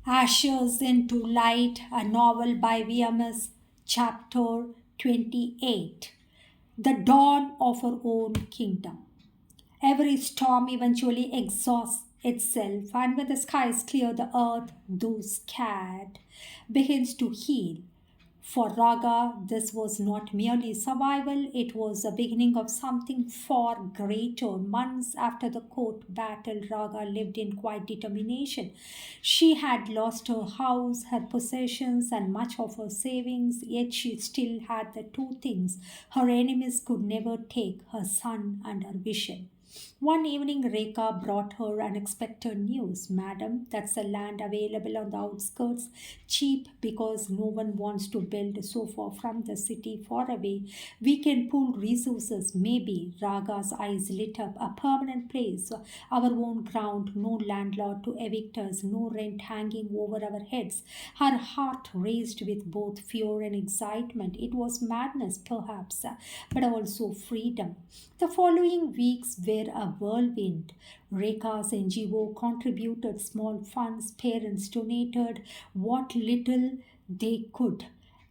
Ashes into Light, a novel by VMS, chapter 28. The dawn of our own kingdom. Every storm eventually exhausts itself, and when the skies clear, the earth, though scared, begins to heal. For Raga, this was not merely survival, it was the beginning of something far greater. Months after the court battle, Raga lived in quiet determination. She had lost her house, her possessions, and much of her savings, yet she still had the two things her enemies could never take, her son and her vision. One evening, Rekha brought her unexpected news. Madam, that's the land available on the outskirts, cheap because no one wants to build so far from the city, far away. We can pool resources, maybe. Raga's eyes lit up. A permanent place, our own ground, no landlord to evict us, no rent hanging over our heads. Her heart raced with both fear and excitement. It was madness, perhaps, but also freedom. The following weeks were a whirlwind. Rekha's NGO contributed small funds, parents donated what little they could.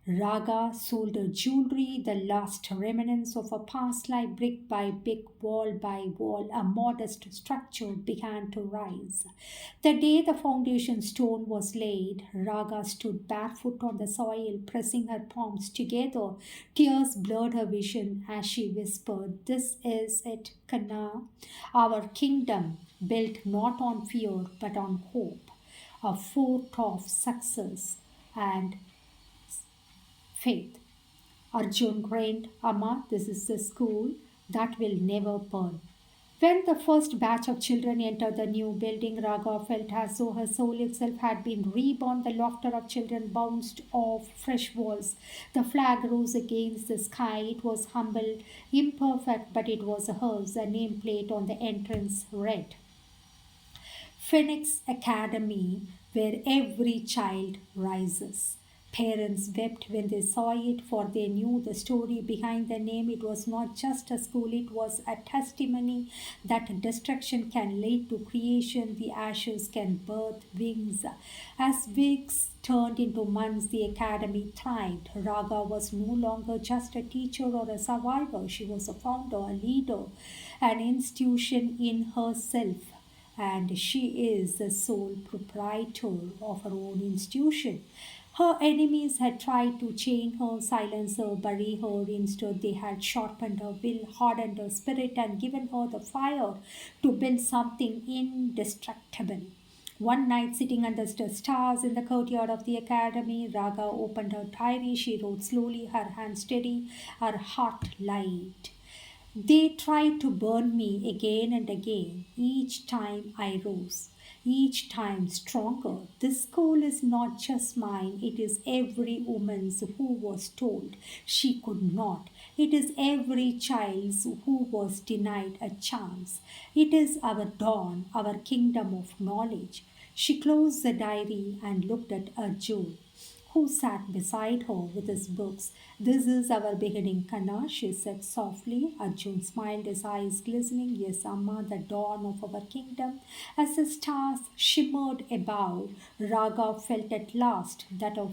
Raga sold her jewelry, the last remnants of a past life, brick by brick, wall by wall. A modest structure began to rise. The day the foundation stone was laid, Raga stood barefoot on the soil, pressing her palms together. Tears blurred her vision as she whispered, "This is it, Kana, our kingdom, built not on fear but on hope, a fort of success and faith." Arjun grinned, "Amma, this is the school that will never burn." When the first batch of children entered the new building, Raga felt as though her soul itself had been reborn. The laughter of children bounced off fresh walls. The flag rose against the sky. It was humble, imperfect, but it was hers. A nameplate on the entrance read, Phoenix Academy, where every child rises. Parents wept when they saw it, for they knew the story behind the name. It was not just a school, it was a testimony that destruction can lead to creation, the ashes can birth wings. As weeks turned into months, the academy thrived. Raga was no longer just a teacher or a survivor, she was a founder, a leader, an institution in herself, and she is the sole proprietor of her own institution. Her enemies had tried to chain her, silence her, bury her. Instead, they had sharpened her will, hardened her spirit, and given her the fire to build something indestructible. One night, sitting under the stars in the courtyard of the academy, Raga opened her diary. She wrote slowly, her hand steady, her heart light. They tried to burn me again and again. Each time I rose, each time stronger. This school is not just mine, it is every woman's who was told she could not. It is every child's who was denied a chance. It is our dawn, our kingdom of knowledge. She closed the diary and looked at Arjun, who sat beside her with his books. "This is our beginning, Kana," she said softly. Arjun smiled, his eyes glistening. "Yes, Amma, the dawn of our kingdom." As the stars shimmered above, Raga felt at last that her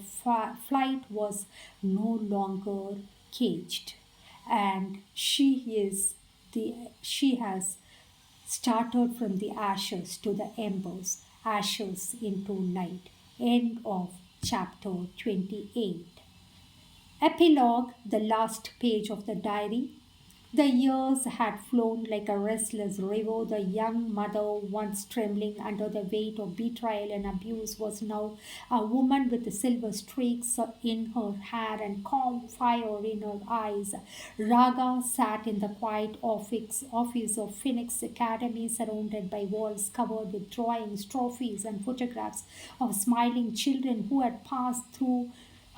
flight was no longer caged. And she has started from the ashes to the embers, ashes into light. End of chapter 28. Epilogue, the last page of the diary. The years had flown like a restless river. The young mother, once trembling under the weight of betrayal and abuse, was now a woman with silver streaks in her hair and calm fire in her eyes. Raga sat in the quiet office of Phoenix Academy, surrounded by walls covered with drawings, trophies, and photographs of smiling children who had passed through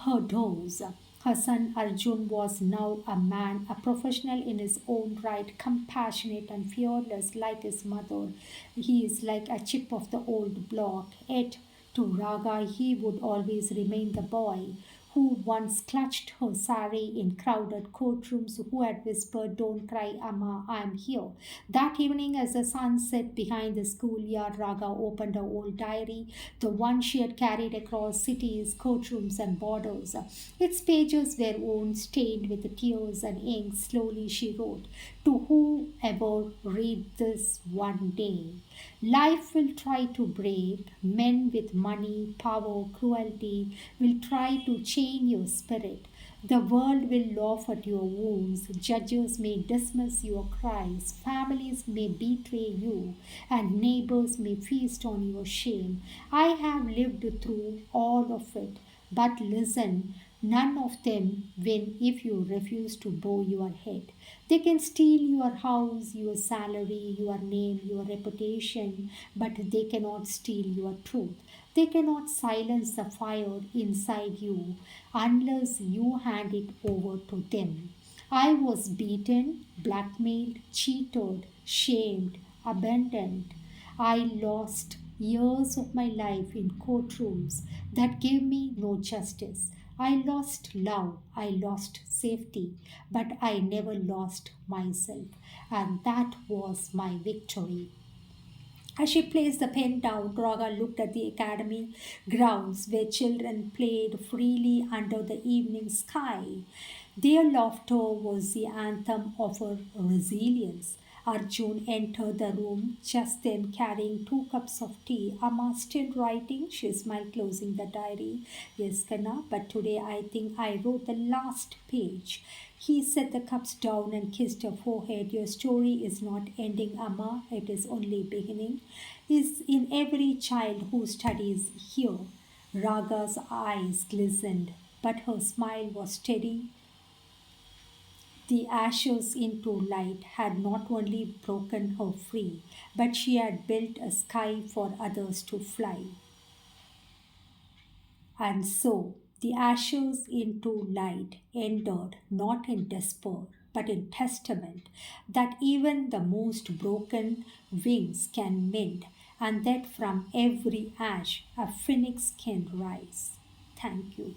her doors. Her son Arjun was now a man, a professional in his own right, compassionate and fearless like his mother. He is like a chip of the old block. Yet to Raga he would always remain the boy who once clutched her sari in crowded courtrooms, who had whispered, "Don't cry, Amma, I'm here." That evening, as the sun set behind the schoolyard, Raga opened her old diary, the one she had carried across cities, courtrooms, and borders. Its pages were worn, stained with tears and ink. Slowly she wrote, "To whoever read this one day, life will try to break. Men with money, power, cruelty will try to chain your spirit. The world will laugh at your wounds. Judges may dismiss your cries. Families may betray you. And neighbors may feast on your shame. I have lived through all of it. But listen, none of them win if you refuse to bow your head. They can steal your house, your salary, your name, your reputation, but they cannot steal your truth. They cannot silence the fire inside you unless you hand it over to them. I was beaten, blackmailed, cheated, shamed, abandoned. I lost years of my life in courtrooms that gave me no justice. I lost love, I lost safety, but I never lost myself, and that was my victory." As she placed the pen down, Raga looked at the academy grounds where children played freely under the evening sky. Their laughter was the anthem of her resilience. Arjun entered the room just then carrying 2 cups of tea. "Amma still writing?" She smiled, closing the diary. "Yes, Kanna, but today I think I wrote the last page." He set the cups down and kissed her forehead. "Your story is not ending, Amma. It is only beginning. Is in every child who studies here." Raga's eyes glistened, but her smile was steady. The ashes into light had not only broken her free, but she had built a sky for others to fly. And so the ashes into light ended not in despair, but in testament that even the most broken wings can mend, and that from every ash a phoenix can rise. Thank you.